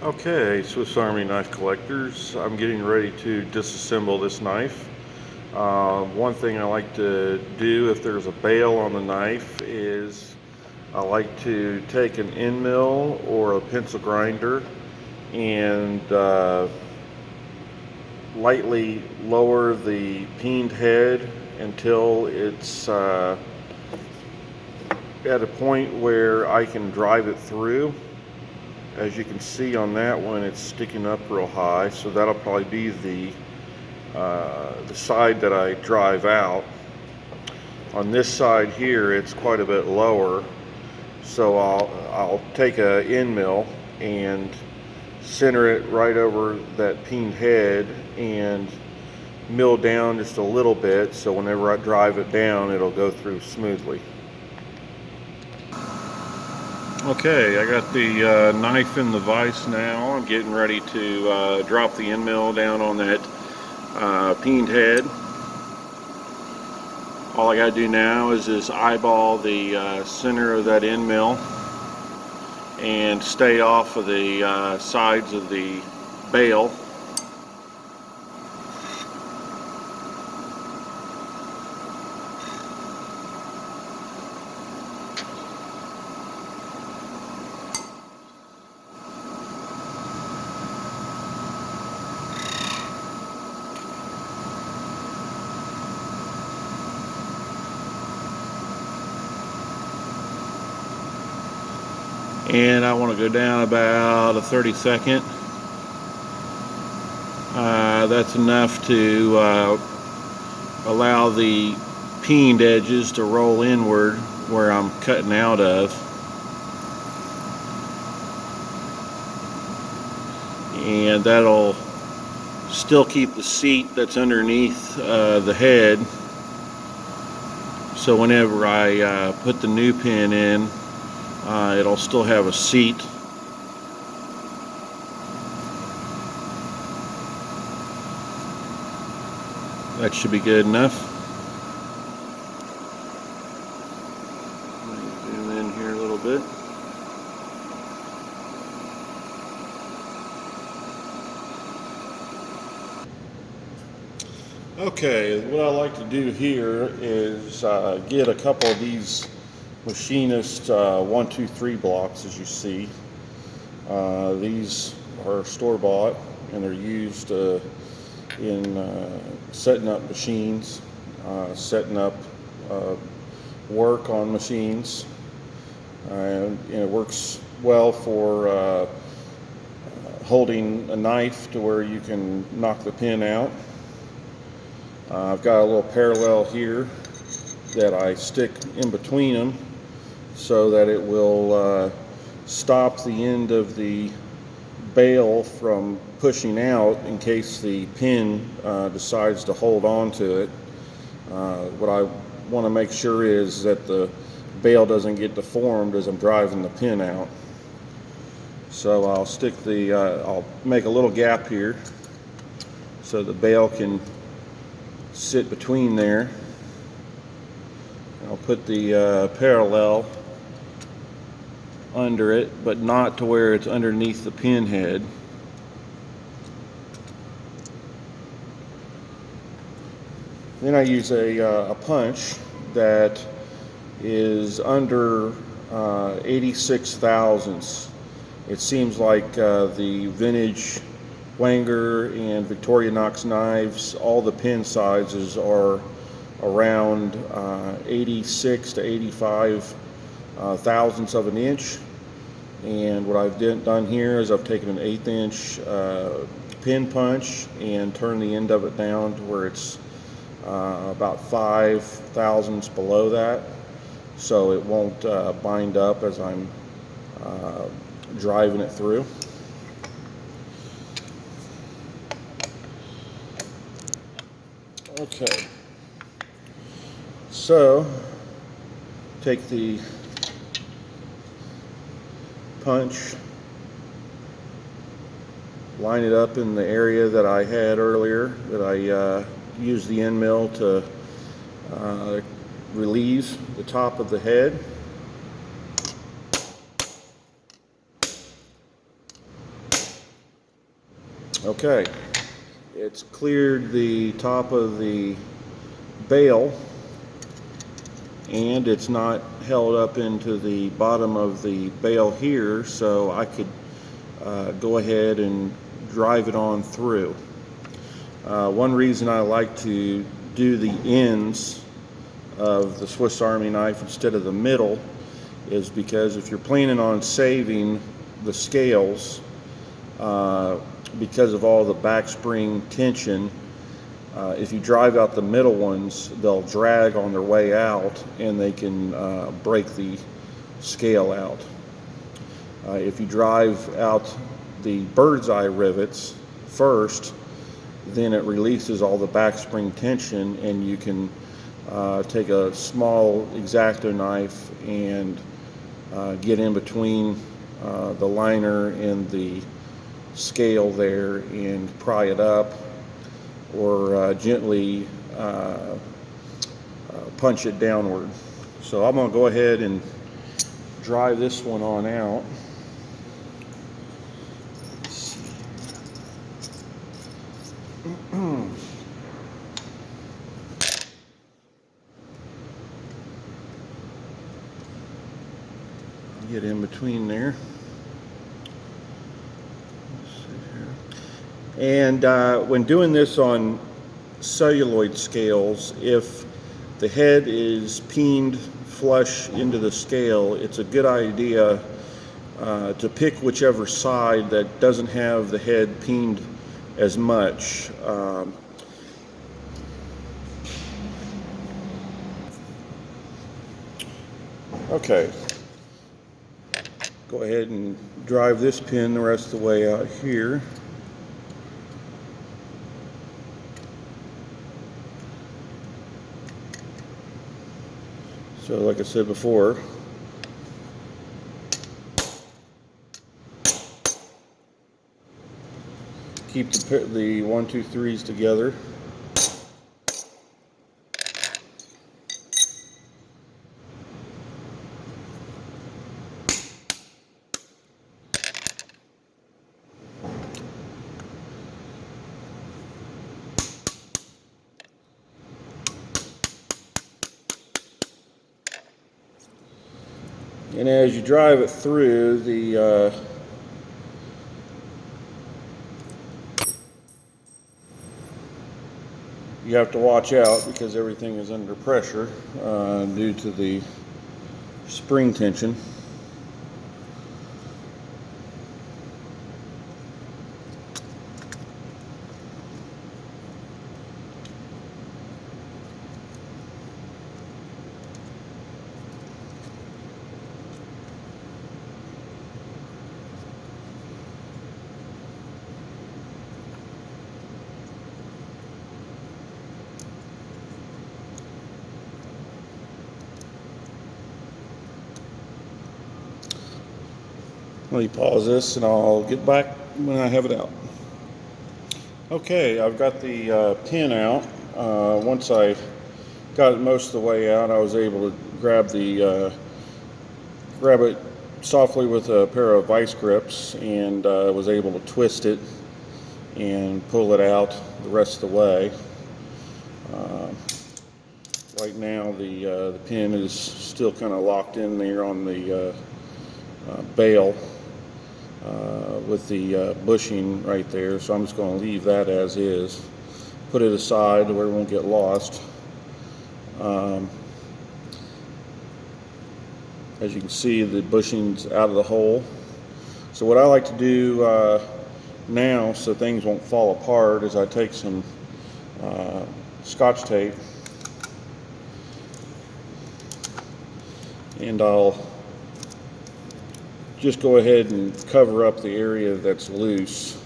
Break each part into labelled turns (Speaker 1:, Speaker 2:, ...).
Speaker 1: Okay, Swiss Army knife collectors, I'm getting ready to disassemble this knife. One thing I like to do if there's a bail on the knife is I like to take an end mill or a pencil grinder and lightly lower the peened head until it's at a point where I can drive it through. As you can see on that one, it's sticking up real high, so that'll probably be the side that I drive out. On this side here, it's quite a bit lower, so I'll take a end mill and center it right over that peened head and mill down just a little bit, so whenever I drive it down, it'll go through smoothly. Okay, I got the knife in the vise now. I'm getting ready to drop the end mill down on that peened head. All I got to do now is just eyeball the center of that end mill and stay off of the sides of the bail. And I want to go down about a 32nd. That's enough to allow the peened edges to roll inward where I'm cutting out of. And that'll still keep the seat that's underneath the head. So whenever I put the new pin in, it'll still have a seat. That should be good enough. Zoom in here a little bit. Okay, what I like to do here is get a couple of these machinist 1, 2, 3 blocks, as you see. These are store-bought and they're used in setting up machines, setting up work on machines, and it works well for holding a knife to where you can knock the pin out. I've got a little parallel here that I stick in between them so that it will stop the end of the bail from pushing out in case the pin decides to hold on to it. What I want to make sure is that the bail doesn't get deformed as I'm driving the pin out. So I'll make a little gap here so the bail can sit between there. I'll put the parallel under it, but not to where it's underneath the pin head. Then I use a punch that is under 86 thousandths. It seems like the vintage Wenger and Victorinox knives, all the pin sizes are around 86 to 85 thousandths of an inch. And what I've done here is I've taken an 1/8 inch pin punch and turned the end of it down to where it's about 5 thousandths below that, so it won't bind up as I'm driving it through. Okay, so take the punch, line it up in the area that I had earlier that I used the end mill to relieve the top of the head. Okay, it's cleared the top of the bale, and it's not held up into the bottom of the bale here, so I could go ahead and drive it on through. One reason I like to do the ends of the Swiss Army knife instead of the middle is because if you're planning on saving the scales, because of all the back spring tension, if you drive out the middle ones, they'll drag on their way out and they can break the scale out. If you drive out the bird's eye rivets first, then it releases all the back spring tension, and you can take a small X-Acto knife and get in between the liner and the scale there and pry it up, or gently punch it downward. So I'm going to go ahead and drive this one on out. Get in between there. And when doing this on celluloid scales, if the head is peened flush into the scale, it's a good idea to pick whichever side that doesn't have the head peened as much. Okay. Go ahead and drive this pin the rest of the way out here. So like I said before, keep the 1, 2, 3s together. And as you drive it through, you have to watch out because everything is under pressure due to the spring tension. Let me pause this and I'll get back when I have it out. Okay, I've got the pin out. Once I got it most of the way out, I was able to grab it softly with a pair of vice grips, and was able to twist it and pull it out the rest of the way. Right now the pin is still kind of locked in there on the bale with the bushing right there, so I'm just going to leave that as is, put it aside where it won't get lost. As you can see, the bushing's out of the hole. So what I like to do now, so things won't fall apart, is I take some Scotch tape and I'll just go ahead and cover up the area that's loose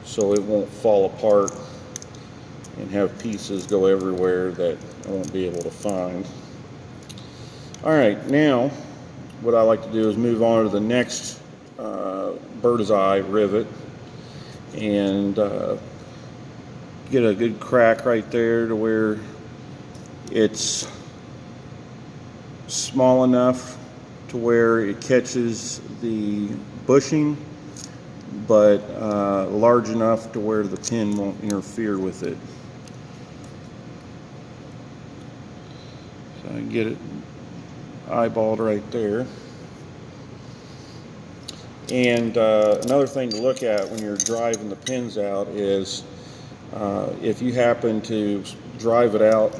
Speaker 1: so it won't fall apart and have pieces go everywhere that I won't be able to find. Alright, now what I like to do is move on to the next bird's eye rivet and get a good crack right there to where it's small enough to where it catches the bushing but large enough to where the pin won't interfere with it. So I can get it eyeballed right there. And another thing to look at when you're driving the pins out is if you happen to drive it out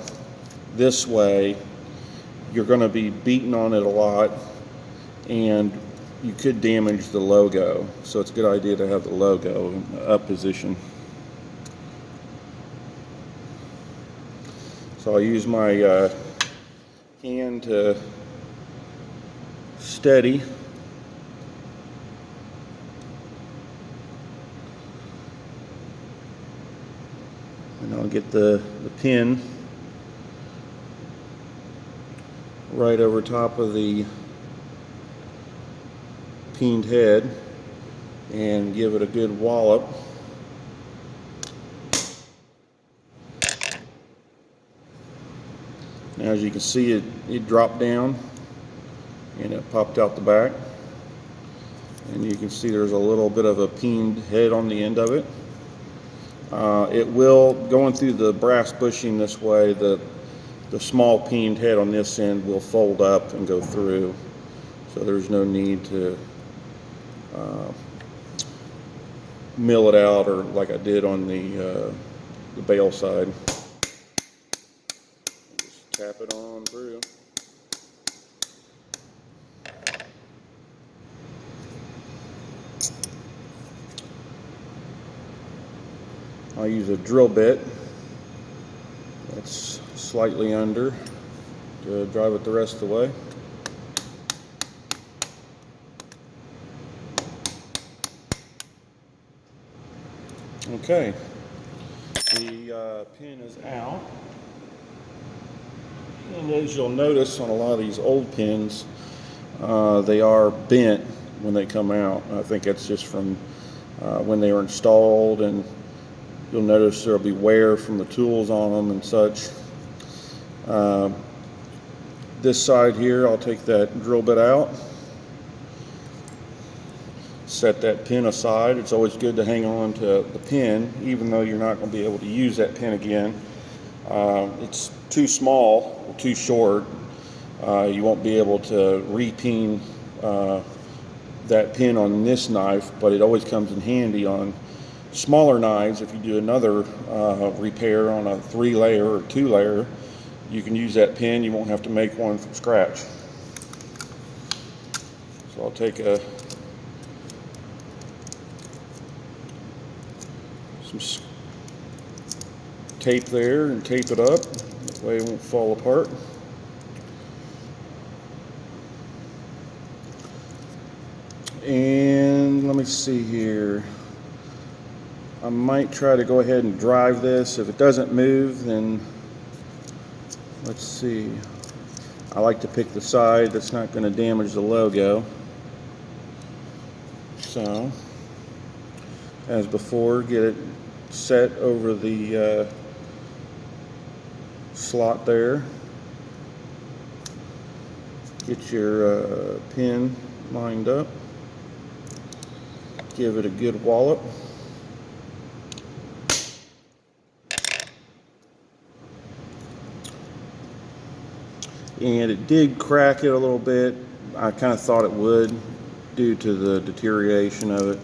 Speaker 1: this way, you're going to be beating on it a lot, and you could damage the logo. So it's a good idea to have the logo in up position. So I'll use my hand to steady. And I'll get the pin right over top of the peened head and give it a good wallop. Now, as you can see, it dropped down and it popped out the back. And you can see there's a little bit of a peened head on the end of it. It will, going through the brass bushing this way, the small peened head on this end will fold up and go through. So there's no need to mill it out, or like I did on the bail side. Just tap it on through. I'll use a drill bit that's slightly under to drive it the rest of the way. Okay, the pin is out, and as you'll notice on a lot of these old pins, they are bent when they come out. I think that's just from when they were installed, and you'll notice there'll be wear from the tools on them and such. This side here, I'll take that drill bit out, set that pin aside. It's always good to hang on to the pin, even though you're not going to be able to use that pin again. It's too small or too short. You won't be able to re-peen that pin on this knife, but it always comes in handy on smaller knives. If you do another repair on a 3-layer or 2-layer, you can use that pin. You won't have to make one from scratch. So I'll take some tape there and tape it up. That way it won't fall apart. And let me see here. I might try to go ahead and drive this. If it doesn't move, then let's see. I like to pick the side that's not going to damage the logo. So, as before, get it set over the slot there. Get your pin lined up. Give it a good wallop. And it did crack it a little bit. I kind of thought it would due to the deterioration of it.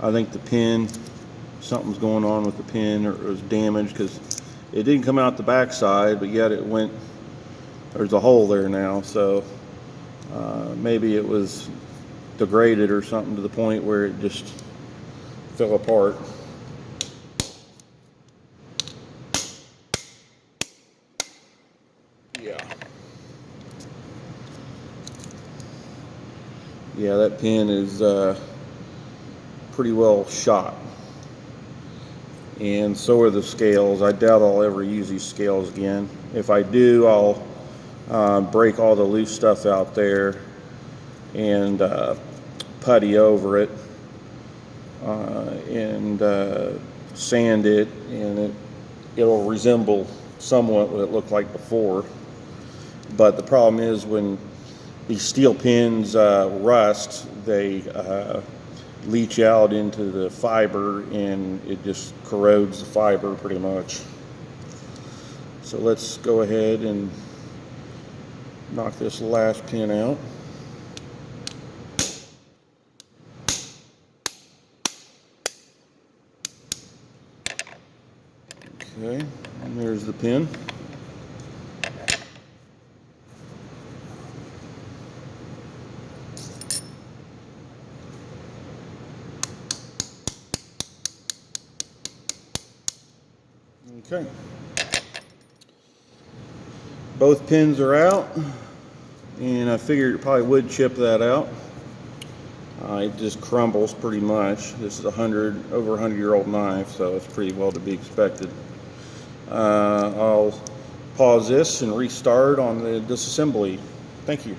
Speaker 1: I think the pin, something's going on with the pin, or it was damaged, because it didn't come out the back side, but yet it went, there's a hole there now. So maybe it was degraded or something to the point where it just fell apart. Yeah, that pin is pretty well shot, and so are the scales. I doubt I'll ever use these scales again. If I do, I'll break all the loose stuff out there and putty over it and sand it, and it'll resemble somewhat what it looked like before. But the problem is, when these steel pins rust, they leach out into the fiber and it just corrodes the fiber pretty much. So let's go ahead and knock this last pin out. Okay, and there's the pin. Okay, both pins are out, and I figured it probably would chip that out. It just crumbles pretty much. This is over 100-year-old knife, so it's pretty well to be expected. I'll pause this and restart on the disassembly. Thank you.